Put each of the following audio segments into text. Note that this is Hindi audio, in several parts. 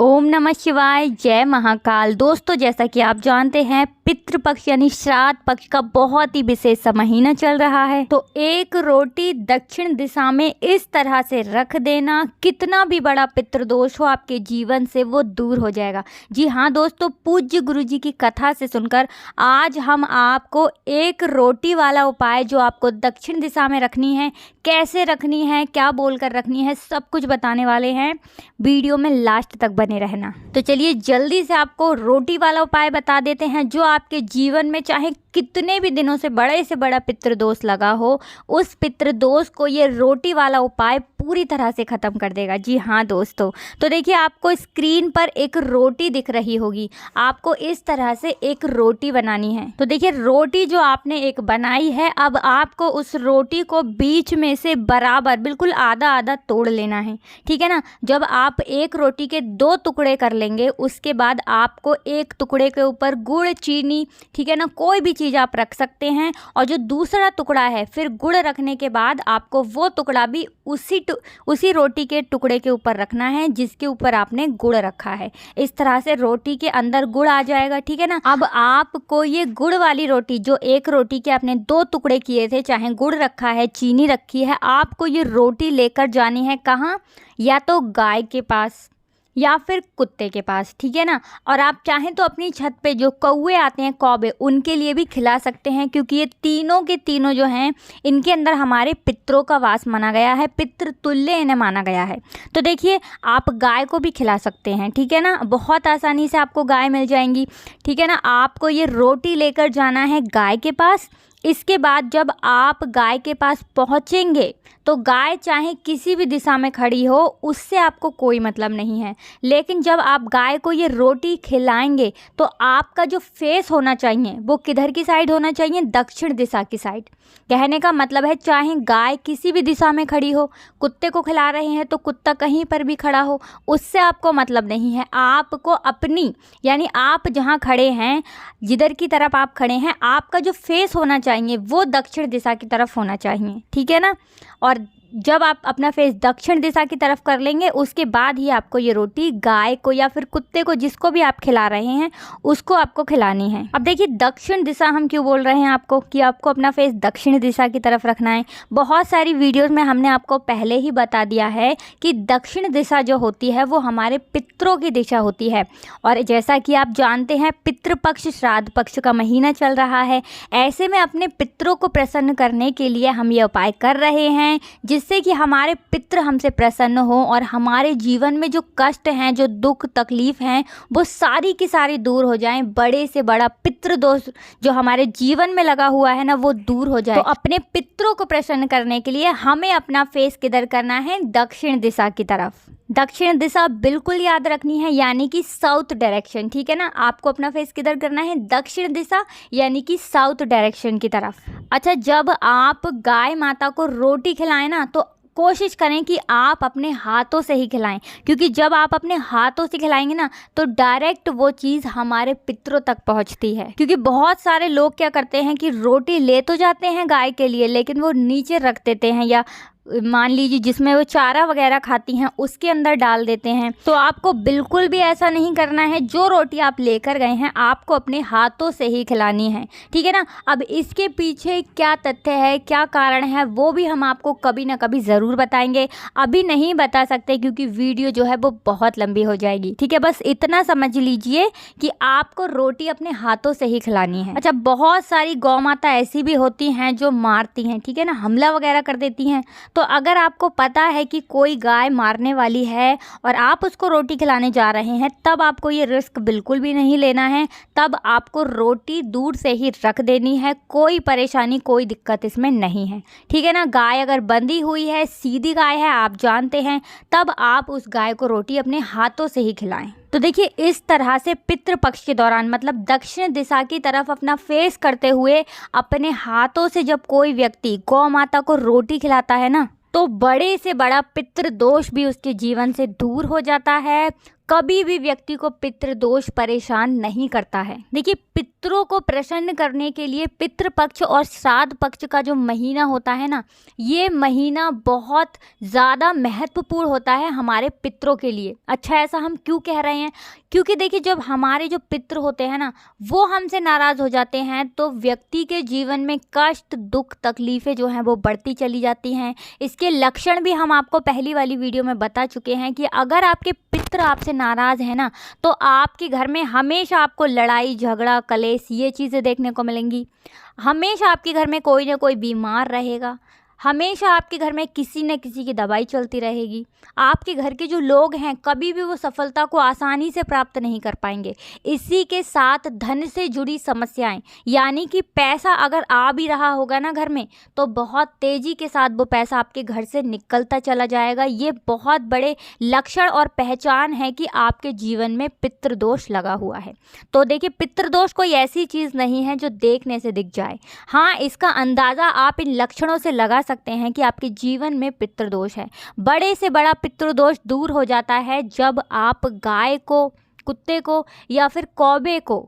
ओम नमः शिवाय, जय महाकाल। दोस्तों, जैसा कि आप जानते हैं पितृपक्ष यानी श्राद्ध पक्ष का बहुत ही विशेष महीना चल रहा है। तो एक रोटी दक्षिण दिशा में इस तरह से रख देना, कितना भी बड़ा पितृदोष हो आपके जीवन से वो दूर हो जाएगा। जी हाँ दोस्तों, पूज्य गुरु जी की कथा से सुनकर आज हम आपको एक रोटी वाला उपाय जो आपको दक्षिण दिशा में रखनी है, कैसे रखनी है, क्या बोलकर रखनी है, सब कुछ बताने वाले हैं। वीडियो में लास्ट तक बने रहना। तो चलिए जल्दी से आपको रोटी वाला उपाय बता देते हैं जो आपके जीवन में चाहे कितने भी दिनों से बड़े बड़ा पितृदोष लगा हो, उस पितृदोष को ये रोटी वाला उपाय पूरी तरह से ख़त्म कर देगा। जी हाँ दोस्तों, तो देखिए आपको स्क्रीन पर एक रोटी दिख रही होगी। आपको इस तरह से एक रोटी बनानी है। तो देखिए रोटी जो आपने एक बनाई है, अब आपको उस रोटी को बीच में से बराबर बिल्कुल आधा आधा तोड़ लेना है। ठीक है ना। जब आप एक रोटी के 2 टुकड़े कर लेंगे, उसके बाद आपको एक टुकड़े के ऊपर गुड़, चीनी, ठीक है ना, कोई भी चीज़ आप रख सकते हैं। और जो दूसरा टुकड़ा है, फिर गुड़ रखने के बाद आपको वो टुकड़ा भी उसी रोटी के टुकड़े के ऊपर रखना है जिसके ऊपर आपने गुड़ रखा है। इस तरह से रोटी के अंदर गुड़ आ जाएगा। ठीक है ना। अब आपको ये गुड़ वाली रोटी, जो एक रोटी के आपने 2 टुकड़े किए थे, चाहे गुड़ रखा है, चीनी रखी है, आपको ये रोटी लेकर जानी है कहाँ? या तो गाय के पास या फिर कुत्ते के पास। ठीक है ना। और आप चाहें तो अपनी छत पे जो कौवे आते हैं, कौवे, उनके लिए भी खिला सकते हैं, क्योंकि ये तीनों के तीनों जो हैं, इनके अंदर हमारे पितरों का वास माना गया है, पितृ तुल्य इन्हें माना गया है। तो देखिए आप गाय को भी खिला सकते हैं। ठीक है ना। बहुत आसानी से आपको गाय मिल जाएंगी। ठीक है ना। आपको ये रोटी लेकर जाना है गाय के पास। इसके बाद जब आप गाय के पास पहुँचेंगे तो गाय चाहे किसी भी दिशा में खड़ी हो, उससे आपको कोई मतलब नहीं है। लेकिन जब आप गाय को ये रोटी खिलाएंगे तो आपका जो फेस होना चाहिए वो किधर की साइड होना चाहिए? दक्षिण दिशा की साइड। कहने का मतलब है चाहे गाय किसी भी दिशा में खड़ी हो, कुत्ते को खिला रहे हैं तो कुत्ता कहीं पर भी खड़ा हो, उससे आपको मतलब नहीं है। आपको अपनी, यानी आप जहाँ खड़े हैं, जिधर की तरफ आप खड़े हैं, आपका जो फेस होना चाहिए वो दक्षिण दिशा की तरफ होना चाहिए। ठीक है ना। और जब आप अपना फेस दक्षिण दिशा की तरफ कर लेंगे, उसके बाद ही आपको ये रोटी गाय को या फिर कुत्ते को, जिसको भी आप खिला रहे हैं, उसको आपको खिलानी है। अब देखिए दक्षिण दिशा हम क्यों बोल रहे हैं आपको कि आपको अपना फेस दक्षिण दिशा की तरफ रखना है। बहुत सारी वीडियोज़ में हमने आपको पहले ही बता दिया है कि दक्षिण दिशा जो होती है वो हमारे पितरों की दिशा होती है। और जैसा कि आप जानते हैं पितृपक्ष श्राद्ध पक्ष का महीना चल रहा है। ऐसे में अपने पितरों को प्रसन्न करने के लिए हम ये उपाय कर रहे हैं, जिससे कि हमारे पितृ हमसे प्रसन्न हो और हमारे जीवन में जो कष्ट हैं, जो दुख तकलीफ हैं, वो सारी की सारी दूर हो जाएं। बड़े से बड़ा पितृ दोष जो हमारे जीवन में लगा हुआ है ना, वो दूर हो जाए। तो अपने पितरों को प्रसन्न करने के लिए हमें अपना फेस किधर करना है? दक्षिण दिशा की तरफ। दक्षिण दिशा बिल्कुल याद रखनी है, यानी कि साउथ डायरेक्शन। ठीक है ना। आपको अपना फेस किधर करना है? दक्षिण दिशा, यानी कि साउथ डायरेक्शन की तरफ। अच्छा, जब आप गाय माता को रोटी खिलाएं ना, तो कोशिश करें कि आप अपने हाथों से ही खिलाएं, क्योंकि जब आप अपने हाथों से खिलाएंगे ना तो डायरेक्ट वो चीज़ हमारे पितरों तक पहुंचती है। क्योंकि बहुत सारे लोग क्या करते हैं कि रोटी ले तो जाते हैं गाय के लिए, लेकिन वो नीचे रख देते हैं, या मान लीजिए जिसमें वो चारा वगैरह खाती हैं उसके अंदर डाल देते हैं। तो आपको बिल्कुल भी ऐसा नहीं करना है। जो रोटी आप लेकर गए हैं आपको अपने हाथों से ही खिलानी है। ठीक है ना। अब इसके पीछे क्या तथ्य है, क्या कारण है, वो भी हम आपको कभी ना कभी ज़रूर बताएंगे। अभी नहीं बता सकते क्योंकि वीडियो जो है वो बहुत लंबी हो जाएगी। ठीक है। बस इतना समझ लीजिए कि आपको रोटी अपने हाथों से ही खिलानी है। अच्छा, बहुत सारी गौ माता ऐसी भी होती हैं जो मारती हैं, ठीक है ना, हमला वगैरह कर देती हैं। तो अगर आपको पता है कि कोई गाय मारने वाली है और आप उसको रोटी खिलाने जा रहे हैं, तब आपको ये रिस्क बिल्कुल भी नहीं लेना है। तब आपको रोटी दूर से ही रख देनी है। कोई परेशानी, कोई दिक्कत इसमें नहीं है। ठीक है ना। गाय अगर बंधी हुई है, सीधी गाय है, आप जानते हैं, तब आप उस गाय को रोटी अपने हाथों से ही खिलाएं। तो देखिए इस तरह से पितृपक्ष के दौरान, मतलब दक्षिण दिशा की तरफ अपना फेस करते हुए अपने हाथों से जब कोई व्यक्ति गौ माता को रोटी खिलाता है ना, तो बड़े से बड़ा पितृदोष भी उसके जीवन से दूर हो जाता है। कभी भी व्यक्ति को पितृदोष परेशान नहीं करता है। देखिए, पितरों को प्रसन्न करने के लिए पितृपक्ष और श्राद्ध पक्ष का जो महीना होता है ना, ये महीना बहुत ज़्यादा महत्वपूर्ण होता है हमारे पितरों के लिए। अच्छा, ऐसा हम क्यों कह रहे हैं? क्योंकि देखिए, जब हमारे जो पितृ होते हैं ना, वो हमसे नाराज़ हो जाते हैं तो व्यक्ति के जीवन में कष्ट, दुख, तकलीफ़ें जो हैं वो बढ़ती चली जाती हैं। इसके लक्षण भी हम आपको पहली वाली वीडियो में बता चुके हैं कि अगर आपके पितृ आपसे नाराज़ है ना, तो आपके घर में हमेशा आपको लड़ाई, झगड़ा, कलेश, ये चीज़ें देखने को मिलेंगी। हमेशा आपके घर में कोई ना कोई बीमार रहेगा। हमेशा आपके घर में किसी न किसी की दवाई चलती रहेगी। आपके घर के जो लोग हैं, कभी भी वो सफलता को आसानी से प्राप्त नहीं कर पाएंगे। इसी के साथ धन से जुड़ी समस्याएं, यानी कि पैसा अगर आ भी रहा होगा ना घर में, तो बहुत तेज़ी के साथ वो पैसा आपके घर से निकलता चला जाएगा। ये बहुत बड़े लक्षण और पहचान है कि आपके जीवन में पितृदोष लगा हुआ है। तो देखिए, पितृदोष कोई ऐसी चीज़ नहीं है जो देखने से दिख जाए। हाँ, इसका अंदाज़ा आप इन लक्षणों से लगा सकते हैं कि आपके जीवन में पितृदोष है। बड़े से बड़ा पितृदोष दूर हो जाता है जब आप गाय को, कुत्ते को या फिर कौवे को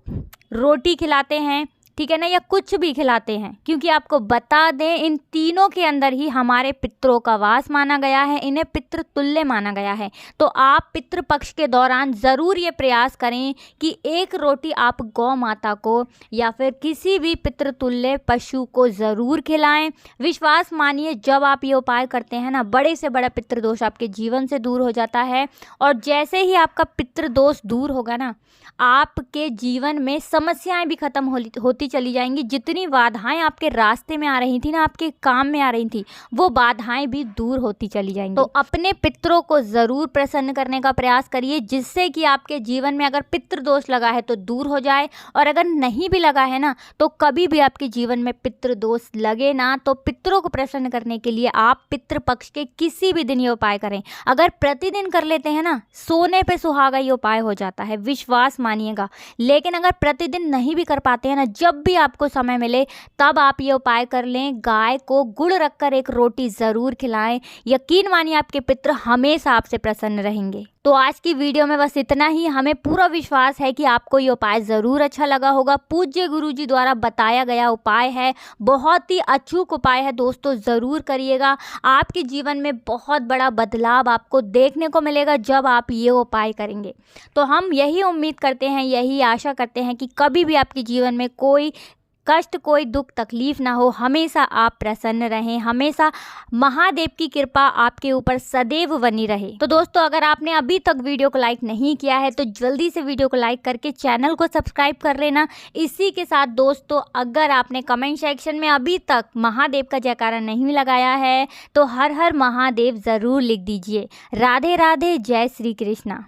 रोटी खिलाते हैं, ठीक है ना, या कुछ भी खिलाते हैं। क्योंकि आपको बता दें, इन तीनों के अंदर ही हमारे पितरों का वास माना गया है, इन्हें पितृतुल्य माना गया है। तो आप पितृपक्ष के दौरान ज़रूर ये प्रयास करें कि एक रोटी आप गौ माता को या फिर किसी भी पितृतुल्य पशु को ज़रूर खिलाएं। विश्वास मानिए, जब आप ये उपाय करते हैं ना, बड़े से बड़ा पितृदोष आपके जीवन से दूर हो जाता है। और जैसे ही आपका पितृदोष दूर होगा ना, आपके जीवन में समस्याएं भी खत्म होती चली जाएंगी। जितनी बाधाएं आपके रास्ते में आ रही थी ना, आपके काम में आ रही थी, वो बाधाएं भी दूर होती चली जाएंगी। तो अपने पितरों को ज़रूर प्रसन्न करने का प्रयास करिए, जिससे कि आपके जीवन में अगर पितृदोष लगा है तो दूर हो जाए, और अगर नहीं भी लगा है ना, तो कभी भी आपके जीवन में पितृदोष लगे ना, तो पितरों को प्रसन्न करने के लिए आप पितृपक्ष के किसी भी दिन ये उपाय करें। अगर प्रतिदिन कर लेते हैं ना, सोने पे सुहागा ये उपाय हो जाता है, विश्वास मानिएगा। लेकिन अगर प्रतिदिन नहीं भी कर पाते हैं ना, जब भी आपको समय मिले तब आप ये उपाय कर लें। गाय को गुड़ रखकर एक रोटी ज़रूर खिलाएं। यकीन मानिए, आपके पितृ हमेशा आपसे प्रसन्न रहेंगे। तो आज की वीडियो में बस इतना ही। हमें पूरा विश्वास है कि आपको ये उपाय ज़रूर अच्छा लगा होगा। पूज्य गुरुजी द्वारा बताया गया उपाय है, बहुत ही अचूक उपाय है दोस्तों, ज़रूर करिएगा। आपके जीवन में बहुत बड़ा बदलाव आपको देखने को मिलेगा जब आप ये उपाय करेंगे। तो हम यही उम्मीद करते हैं, यही आशा करते हैं कि कभी भी आपके जीवन में कोई कष्ट, कोई दुख, तकलीफ ना हो। हमेशा आप प्रसन्न रहें, हमेशा महादेव की कृपा आपके ऊपर सदैव बनी रहे। तो दोस्तों, अगर आपने अभी तक वीडियो को लाइक नहीं किया है तो जल्दी से वीडियो को लाइक करके चैनल को सब्सक्राइब कर लेना। इसी के साथ दोस्तों, अगर आपने कमेंट सेक्शन में अभी तक महादेव का जयकारा नहीं लगाया है तो हर हर महादेव ज़रूर लिख दीजिए। राधे राधे, जय श्री कृष्णा।